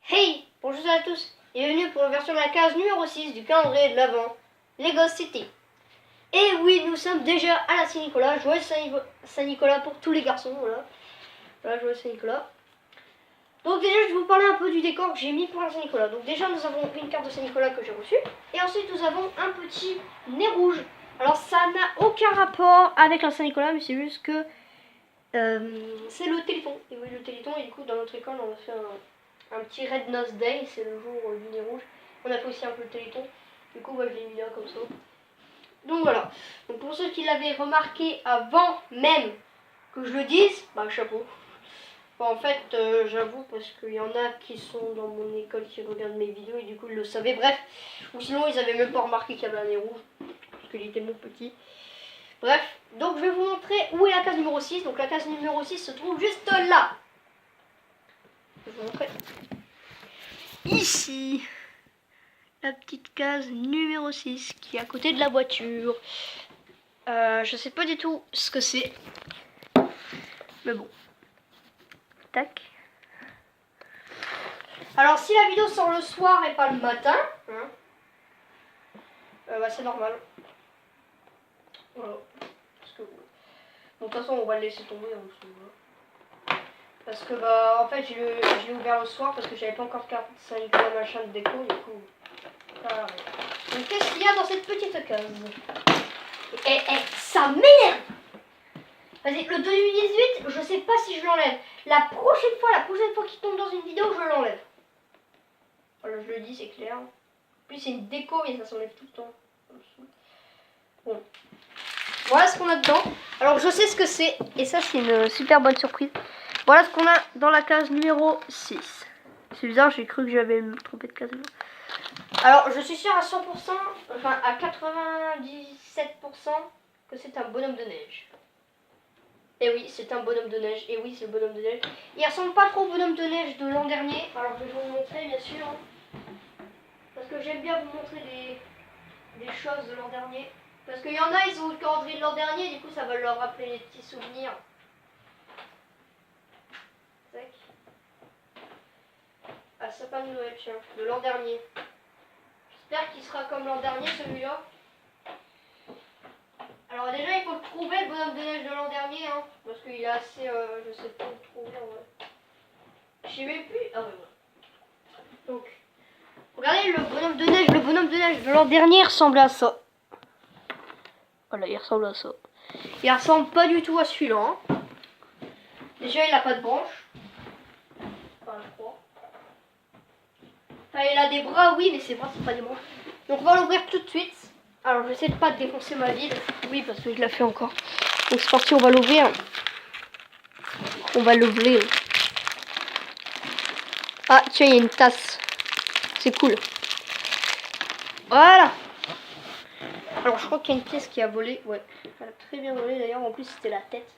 Hey, bonjour à tous et bienvenue pour la version de la case numéro 6 du calendrier de l'Avent, Lego City. Et oui, nous sommes déjà à la Saint-Nicolas, joyeux Saint-Nicolas pour tous les garçons, voilà joyeux Saint-Nicolas. Donc déjà, je vais vous parler un peu du décor que j'ai mis pour la Saint-Nicolas. Donc déjà, nous avons une carte de Saint-Nicolas que j'ai reçue, et ensuite nous avons un petit nez rouge. Alors ça n'a aucun rapport avec la Saint-Nicolas, mais c'est juste que c'est le Téléthon. Et oui, le Téléthon, et du coup, dans notre école, on a fait un petit Red Nose Day, c'est le jour du nez rouge. On a fait aussi un peu le Téléthon. Du coup, je l'ai mis là comme ça. Donc voilà. Donc pour ceux qui l'avaient remarqué avant même que je le dise, bah chapeau. Bon, en fait, j'avoue, parce qu'il y en a qui sont dans mon école qui regardent mes vidéos et du coup ils le savaient. Bref, ou sinon ils avaient même pas remarqué qu'il y avait un nez rouge parce qu'il était mon petit. Bref, donc je vais vous montrer où est la case numéro 6. Donc la case numéro 6 se trouve juste là. Je vais vous montrer. Ici, la petite case numéro 6 qui est à côté de la voiture. Je sais pas du tout ce que c'est. Mais bon. Tac. Alors si la vidéo sort le soir et pas le matin, hein, bah, c'est normal. Voilà. Parce que, bon, de toute façon on va le laisser tomber. Parce que bah en fait j'ai ouvert le soir parce que j'avais pas encore de carte Saint-Nicolas machin de déco du coup. Voilà. Donc qu'est-ce qu'il y a dans cette petite case? Ça m'énerve. Vas-y, le 2018, je sais pas si je l'enlève. La prochaine fois qu'il tombe dans une vidéo, je l'enlève. Voilà, je le dis, c'est clair. En plus c'est une déco mais ça s'enlève tout le temps. Bon. Voilà ce qu'on a dedans. Alors je sais ce que c'est et ça c'est une super bonne surprise. Voilà ce qu'on a dans la case numéro 6. C'est bizarre, j'ai cru que j'avais me trompé de case. Alors, je suis sûre à 100%, enfin à 97% que c'est un bonhomme de neige. Et oui, c'est un bonhomme de neige. Et oui, c'est le bonhomme de neige. Il ressemble pas trop au bonhomme de neige de l'an dernier. Alors, je vais vous montrer, bien sûr. Parce que j'aime bien vous montrer des choses de l'an dernier. Parce qu'il y en a, ils ont le calendrier de l'an dernier. Du coup, ça va leur rappeler les petits souvenirs. Ah, sapin de Noël, tiens, de l'an dernier. J'espère qu'il sera comme l'an dernier, celui-là. Alors déjà, il faut le trouver, le bonhomme de neige de l'an dernier, hein, parce qu'il est assez, je sais pas où le trouver, en vrai. Je sais même plus. Ah ouais, voilà. Donc, regardez le bonhomme de neige de l'an dernier ressemble à ça. Voilà, il ressemble à ça. Il ressemble pas du tout à celui-là. Hein. Déjà, il a pas de branche. Enfin, je crois. Enfin, il a des bras, oui, mais ses bras, c'est pas des branches. Donc, on va l'ouvrir tout de suite. Alors, je vais essayer de pas défoncer ma ville. Oui, parce que je la fais encore. Donc, c'est parti, on va l'ouvrir. On va l'ouvrir. Ah, tiens, il y a une tasse. C'est cool. Voilà. Alors, je crois qu'il y a une pièce qui a volé. Ouais, elle a très bien volé d'ailleurs. En plus, c'était la tête.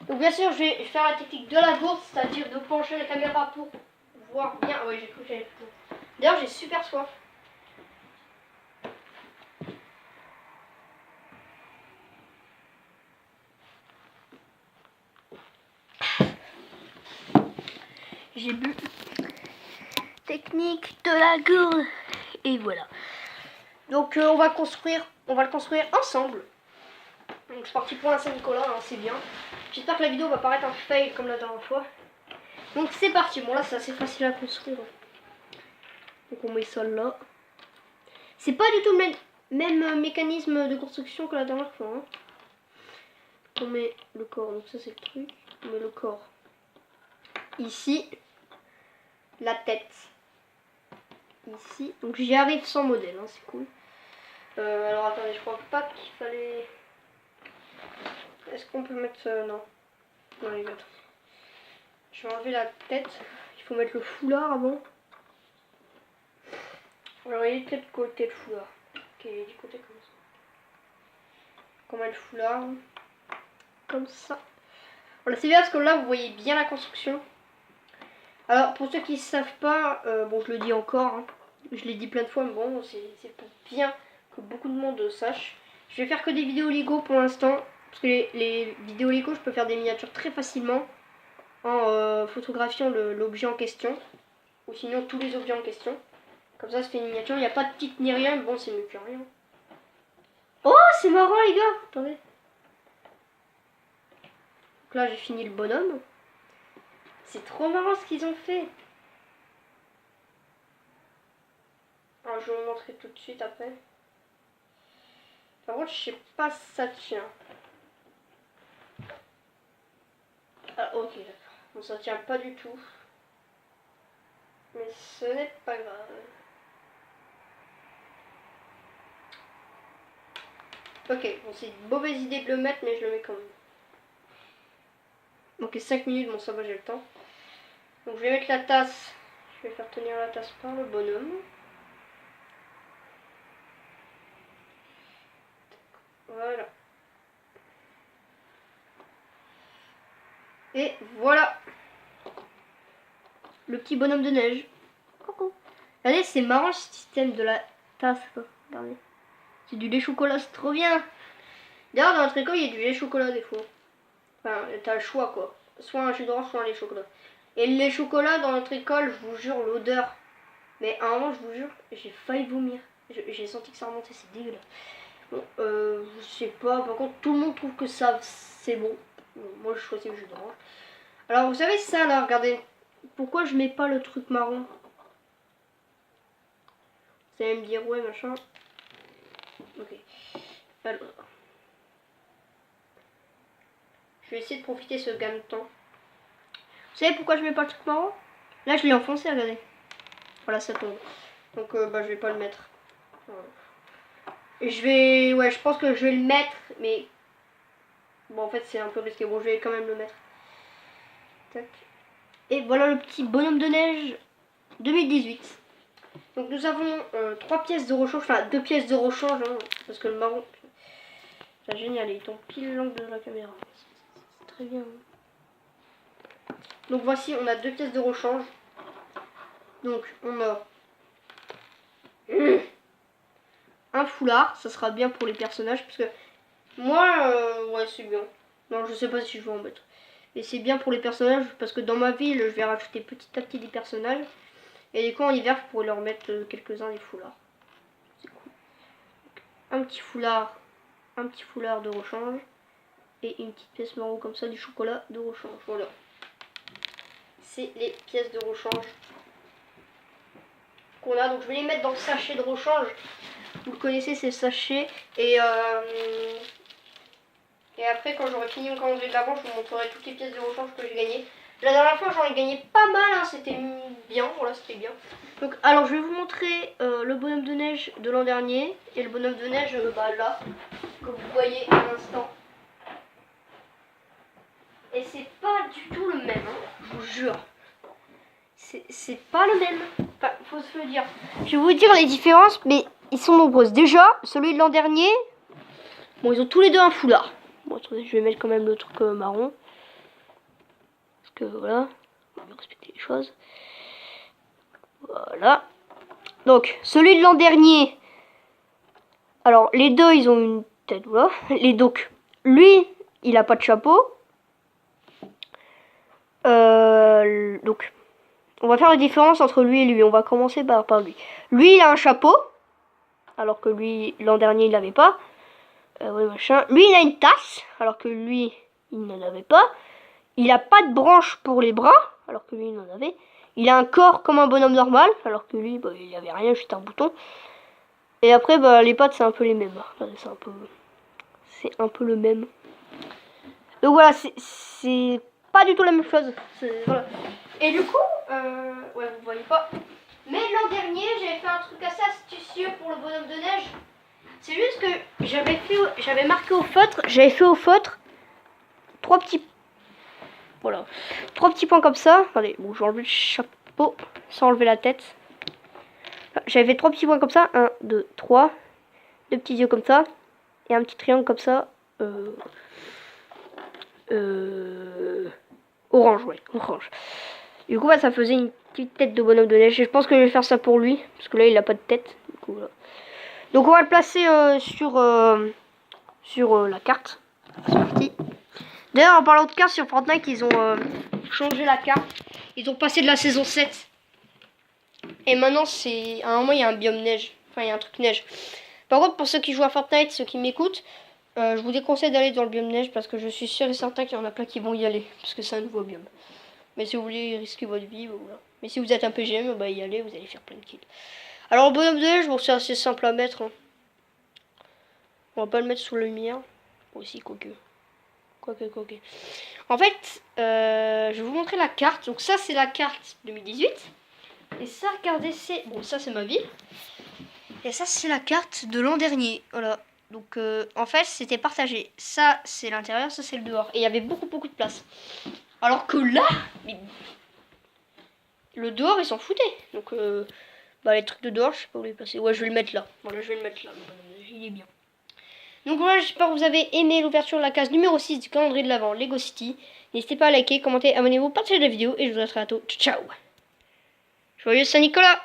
Donc, bien sûr, je vais faire la technique de la bourse, c'est-à-dire de pencher la caméra pour voir bien. Ouais, j'ai cru que j'avais tout. D'ailleurs, j'ai super soif. J'ai bu. Technique de la gourde. Et voilà. Donc on va le construire ensemble. Donc c'est parti pour un Saint-Nicolas, hein, c'est bien. J'espère que la vidéo va paraître un fail comme la dernière fois. Donc c'est parti. Bon là c'est assez facile à construire. Donc on met ça là. C'est pas du tout le même mécanisme de construction que la dernière fois. Hein. On met le corps, donc ça c'est le truc. On met le corps ici. La tête ici. Donc j'y arrive sans modèle, hein, c'est cool. Alors attendez, je crois pas qu'il fallait... Est-ce qu'on peut mettre... Non. Non, les autres. Je vais enlever la tête. Il faut mettre le foulard avant. Alors il est de quel côté le foulard? Ok, il est du côté comme ça. On met le foulard. Comme ça. Voilà, c'est bien parce que là vous voyez bien la construction. Alors pour ceux qui ne savent pas, bon je le dis encore, hein, je l'ai dit plein de fois, mais bon c'est pour bien que beaucoup de monde sache. Je vais faire que des vidéos Lego pour l'instant, parce que les vidéos Lego je peux faire des miniatures très facilement en photographiant l'objet en question. Ou sinon tous les objets en question. Comme ça, c'est une miniature. Il n'y a pas de titre ni rien. Bon, c'est mieux que rien. Oh, c'est marrant, les gars. Attendez. Donc là, j'ai fini le bonhomme. C'est trop marrant ce qu'ils ont fait. Alors, je vais vous montrer tout de suite après. Par contre, je sais pas si ça tient. Ah, ok, d'accord. Bon, ça tient pas du tout. Mais ce n'est pas grave. Ok, bon, c'est une mauvaise idée de le mettre, mais je le mets quand même. Ok, 5 minutes, bon, ça va, j'ai le temps. Donc, je vais mettre la tasse. Je vais faire tenir la tasse par le bonhomme. Voilà. Et voilà. Le petit bonhomme de neige. Coucou. Regardez, c'est marrant ce système de la tasse. Regardez. C'est du lait chocolat, c'est trop bien. D'ailleurs, dans notre école, il y a du lait chocolat des fois. Enfin, t'as le choix quoi. Soit un jus d'orange, soit un lait chocolat. Et le lait chocolat dans notre école, je vous jure, l'odeur. Mais à un moment, je vous jure, j'ai failli vomir. J'ai senti que ça remontait, c'est dégueulasse. Bon, je sais pas. Par contre, tout le monde trouve que ça, c'est bon. Bon, moi, je choisis le jus d'orange. Alors, vous savez ça là, regardez. Pourquoi je mets pas le truc marron? Vous allez me dire, ouais, machin. Ok. Alors. Je vais essayer de profiter ce gain de temps. Vous savez pourquoi je mets pas le truc marron? Là, je l'ai enfoncé, regardez. Voilà, ça tombe. Donc, bah, je vais pas le mettre. Voilà. Et je vais... Ouais, je pense que je vais le mettre, mais... Bon, en fait, c'est un peu risqué. Bon, je vais quand même le mettre. Tac. Et voilà le petit bonhomme de neige 2018. Donc, nous avons 3 pièces de rechange. Enfin, 2 pièces de rechange. Hein, parce que le marron... C'est génial, il tombe pile l'angle de la caméra. C'est très bien. Hein. Donc, voici, on a 2 pièces de rechange. Donc, on a... un foulard, ça sera bien pour les personnages parce que moi, ouais, c'est bien. Non, je sais pas si je vais en mettre. Et c'est bien pour les personnages parce que dans ma ville, je vais rajouter petit à petit des personnages. Et du coup, en hiver, je pourrais leur mettre quelques-uns des foulards. C'est cool. Donc, un petit foulard de rechange et une petite pièce marron comme ça, du chocolat de rechange. Voilà. C'est les pièces de rechange qu'on a. Donc, je vais les mettre dans le sachet de rechange. Vous le connaissez, c'est le sachet. Et après, quand j'aurai fini mon calendrier de l'avant, je vous montrerai toutes les pièces de rechange que j'ai gagnées. La dernière fois, j'en ai gagné pas mal, hein, c'était bien, voilà, c'était bien. Donc, alors, je vais vous montrer le bonhomme de neige de l'an dernier et le bonhomme de neige, bah, là, que vous voyez à l'instant. Et c'est pas du tout le même, hein, je vous jure. C'est pas le même. Enfin, faut se le dire. Je vais vous dire les différences, mais ils sont nombreuses. Déjà, celui de l'an dernier, bon, ils ont tous les deux un foulard. Bon, attendez, je vais mettre quand même le truc marron. Parce que voilà, on va respecter les choses. Voilà. Donc, celui de l'an dernier, alors les deux, ils ont une tête, voilà. Donc, lui, il a pas de chapeau. Donc, on va faire la différence entre lui et lui. On va commencer par lui. Lui, il a un chapeau. Alors que lui, l'an dernier, il l'avait pas. Ouais, machin. Lui, il a une tasse. Alors que lui, il n'en avait pas. Il a pas de branche pour les bras. Alors que lui, il en avait. Il a un corps comme un bonhomme normal. Alors que lui, bah, il avait rien, juste un bouton. Et après, bah, les pattes, c'est un peu les mêmes. C'est un peu le même. Donc voilà, c'est pas du tout la même chose. Voilà. Et du coup, ouais, vous voyez pas. Mais l'an dernier, j'avais fait un truc assez astucieux pour le bonhomme de neige. C'est juste que j'avais marqué au feutre, j'avais fait au feutre 3 petits, voilà, 3 petits points comme ça. Attendez, bon, je vais enlever le chapeau sans enlever la tête. J'avais fait 3 petits points comme ça, 1, 2, 3, 2 petits yeux comme ça et un petit triangle comme ça. Orange, ouais, orange. Du coup, bah, ça faisait une petite tête de bonhomme de neige. Et je pense que je vais faire ça pour lui, parce que là, il a pas de tête. Du coup, voilà. Donc, on va le placer sur la carte. C'est parti. D'ailleurs, en parlant de carte, sur Fortnite, ils ont changé la carte. Ils ont passé de la saison 7 Et maintenant, à un moment, il y a un biome neige. Enfin, il y a un truc neige. Par contre, pour ceux qui jouent à Fortnite, ceux qui m'écoutent, je vous déconseille d'aller dans le biome neige parce que je suis sûr et certain qu'il y en a plein qui vont y aller. Parce que c'est un nouveau biome. Mais si vous voulez risquer votre vie, voilà. Mais si vous êtes un PGM, bah y allez, vous allez faire plein de kills. Alors, le biome de neige, bon, c'est assez simple à mettre. Hein. On va pas le mettre sous la lumière. Aussi, quoique. En fait, je vais vous montrer la carte. Donc ça, c'est la carte 2018. Et ça, regardez, c'est... Bon, ça, c'est ma ville. Et ça, c'est la carte de l'an dernier. Voilà. Donc, en fait, c'était partagé. Ça, c'est l'intérieur, ça, c'est le dehors. Et il y avait beaucoup de place. Alors que là, le dehors, ils s'en foutaient. Donc, bah, les trucs de dehors, je sais pas où les placer. Ouais, je vais le mettre là. Voilà, je vais le mettre là. Il est bien. Donc voilà, j'espère que vous avez aimé l'ouverture de la case numéro 6 du calendrier de l'Avent Lego City. N'hésitez pas à liker, commenter, abonnez-vous, partagez la vidéo et je vous dis à très bientôt. Ciao. Joyeux Saint-Nicolas.